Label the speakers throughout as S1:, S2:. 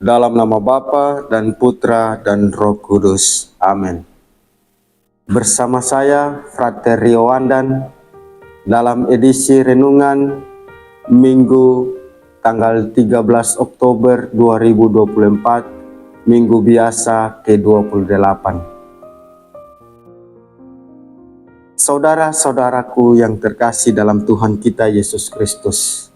S1: Dalam nama Bapa dan Putra dan Roh Kudus. Amin. Bersama saya, Frater Rio Wandan, dalam edisi Renungan Minggu tanggal 13 Oktober 2024, Minggu biasa ke-28. Saudara-saudaraku yang terkasih dalam Tuhan kita Yesus Kristus,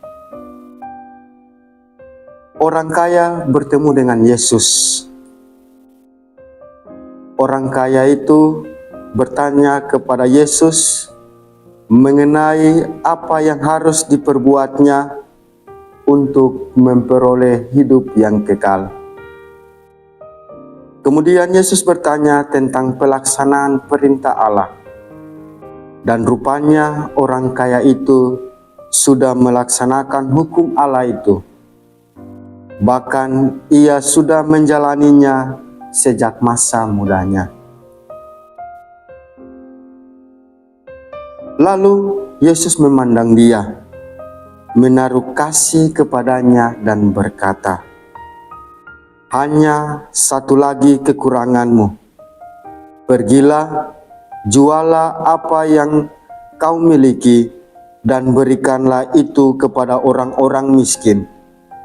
S1: orang kaya bertemu dengan Yesus. Orang kaya itu bertanya kepada Yesus mengenai apa yang harus diperbuatnya untuk memperoleh hidup yang kekal. Kemudian Yesus bertanya tentang pelaksanaan perintah Allah. Dan rupanya orang kaya itu sudah melaksanakan hukum Allah itu. Bahkan ia sudah menjalaninya sejak masa mudanya. Lalu Yesus memandang dia, menaruh kasih kepadanya dan berkata, "Hanya satu lagi kekuranganmu. Pergilah, jualah apa yang kau miliki dan berikanlah itu kepada orang-orang miskin.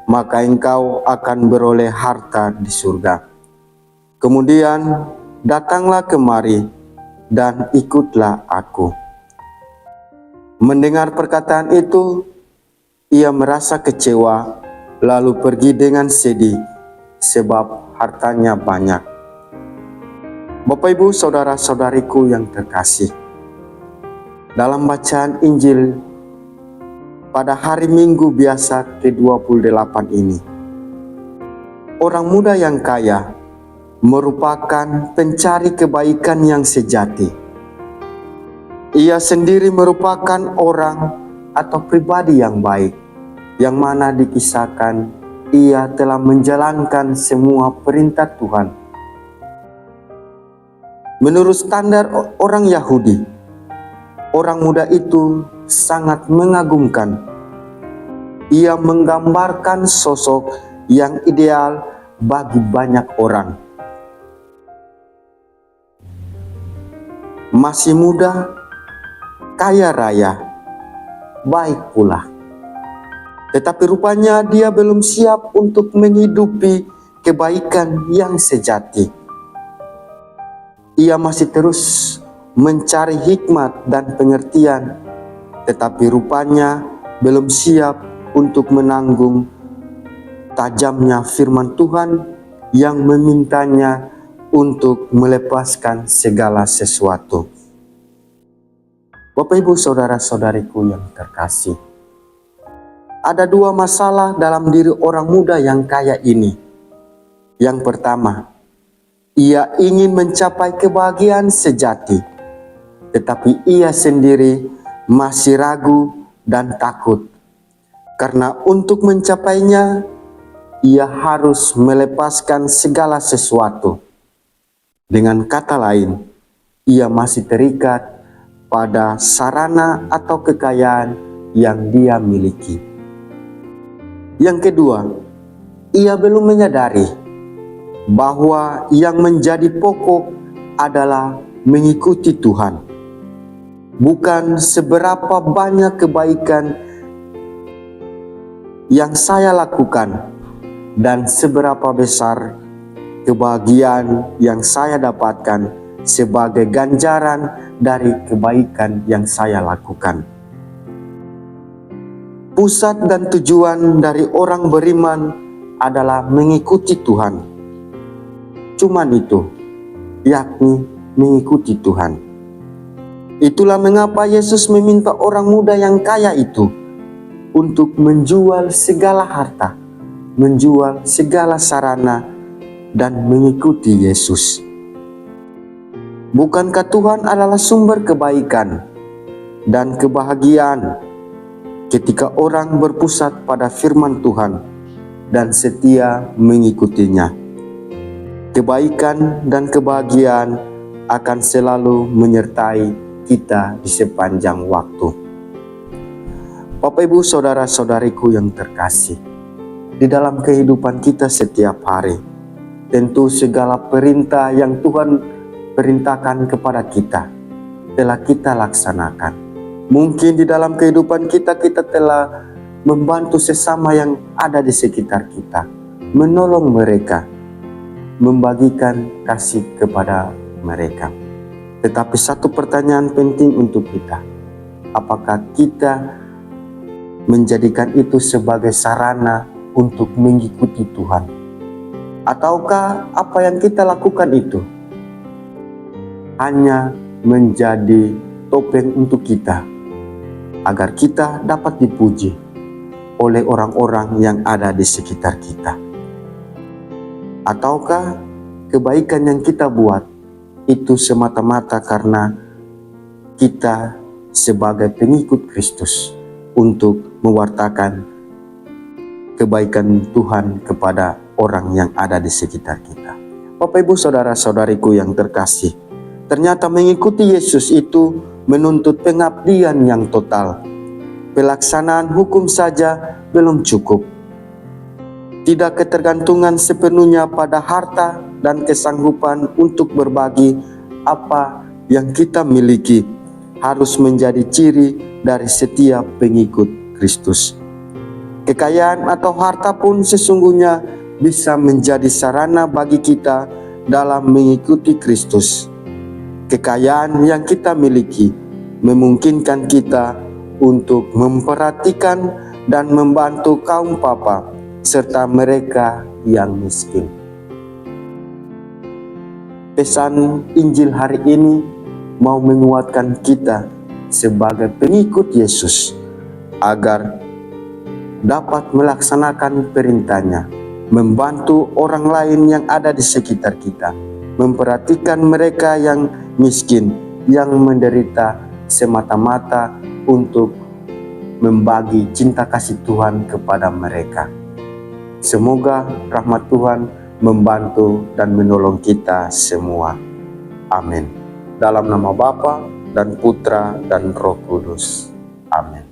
S1: Maka engkau akan beroleh harta di surga. Kemudian datanglah kemari dan ikutlah aku." Mendengar perkataan itu, ia merasa kecewa, lalu pergi dengan sedih, sebab hartanya banyak. Bapak, Ibu, saudara-saudariku yang terkasih, dalam bacaan Injil pada hari Minggu biasa ke-28 ini, orang muda yang kaya merupakan pencari kebaikan yang sejati. Ia sendiri merupakan orang atau pribadi yang baik, yang mana dikisahkan ia telah menjalankan semua perintah Tuhan. Menurut standar orang Yahudi, orang muda itu sangat mengagumkan. Ia menggambarkan sosok yang ideal bagi banyak orang. Masih muda, kaya raya, baik pula. Tetapi rupanya dia belum siap untuk menghidupi kebaikan yang sejati. Ia masih terus mencari hikmat dan pengertian, tetapi rupanya belum siap untuk menanggung tajamnya firman Tuhan yang memintanya untuk melepaskan segala sesuatu. Bapak, Ibu, saudara-saudariku yang terkasih, ada dua masalah dalam diri orang muda yang kaya ini. Yang pertama, ia ingin mencapai kebahagiaan sejati, tetapi ia sendiri masih ragu dan takut. Karena untuk mencapainya, ia harus melepaskan segala sesuatu. Dengan kata lain, ia masih terikat pada sarana atau kekayaan yang dia miliki. Yang kedua, ia belum menyadari bahwa yang menjadi pokok adalah mengikuti Tuhan. Bukan seberapa banyak kebaikan yang saya lakukan dan seberapa besar kebahagiaan yang saya dapatkan sebagai ganjaran dari kebaikan yang saya lakukan. Pusat dan tujuan dari orang beriman adalah mengikuti Tuhan. Cuman itu, yakni mengikuti Tuhan. Itulah mengapa Yesus meminta orang muda yang kaya itu untuk menjual segala harta, menjual segala sarana, dan mengikuti Yesus. Bukankah Tuhan adalah sumber kebaikan dan kebahagiaan ketika orang berpusat pada firman Tuhan dan setia mengikutinya? Kebaikan dan kebahagiaan akan selalu menyertai kita di sepanjang waktu. Bapak, Ibu, saudara-saudariku yang terkasih, di dalam kehidupan kita setiap hari. Tentu segala perintah yang Tuhan perintahkan kepada kita telah kita laksanakan. Mungkin di dalam kehidupan kita telah membantu sesama yang ada di sekitar kita, menolong mereka, membagikan kasih kepada mereka. Tetapi satu pertanyaan penting untuk kita, apakah kita menjadikan itu sebagai sarana untuk mengikuti Tuhan? Ataukah apa yang kita lakukan itu hanya menjadi topeng untuk kita, agar kita dapat dipuji oleh orang-orang yang ada di sekitar kita? Ataukah kebaikan yang kita buat itu semata-mata karena kita sebagai pengikut Kristus untuk mewartakan kebaikan Tuhan kepada orang yang ada di sekitar kita? Bapak Ibu saudara-saudariku yang terkasih, ternyata mengikuti Yesus itu menuntut pengabdian yang total. Pelaksanaan hukum saja belum cukup. Tidak ketergantungan sepenuhnya pada harta dan kesanggupan untuk berbagi apa yang kita miliki harus menjadi ciri dari setiap pengikut Kristus. Kekayaan atau harta pun sesungguhnya bisa menjadi sarana bagi kita dalam mengikuti Kristus. Kekayaan yang kita miliki memungkinkan kita untuk memperhatikan dan membantu kaum papa serta mereka yang miskin. Pesan Injil hari ini mau menguatkan kita sebagai pengikut Yesus agar dapat melaksanakan perintahnya, membantu orang lain yang ada di sekitar kita, memperhatikan mereka yang miskin, yang menderita, semata-mata untuk membagi cinta kasih Tuhan kepada mereka. Semoga rahmat Tuhan membantu dan menolong kita semua. Amin. Dalam nama Bapa dan Putra dan Roh Kudus. Amin.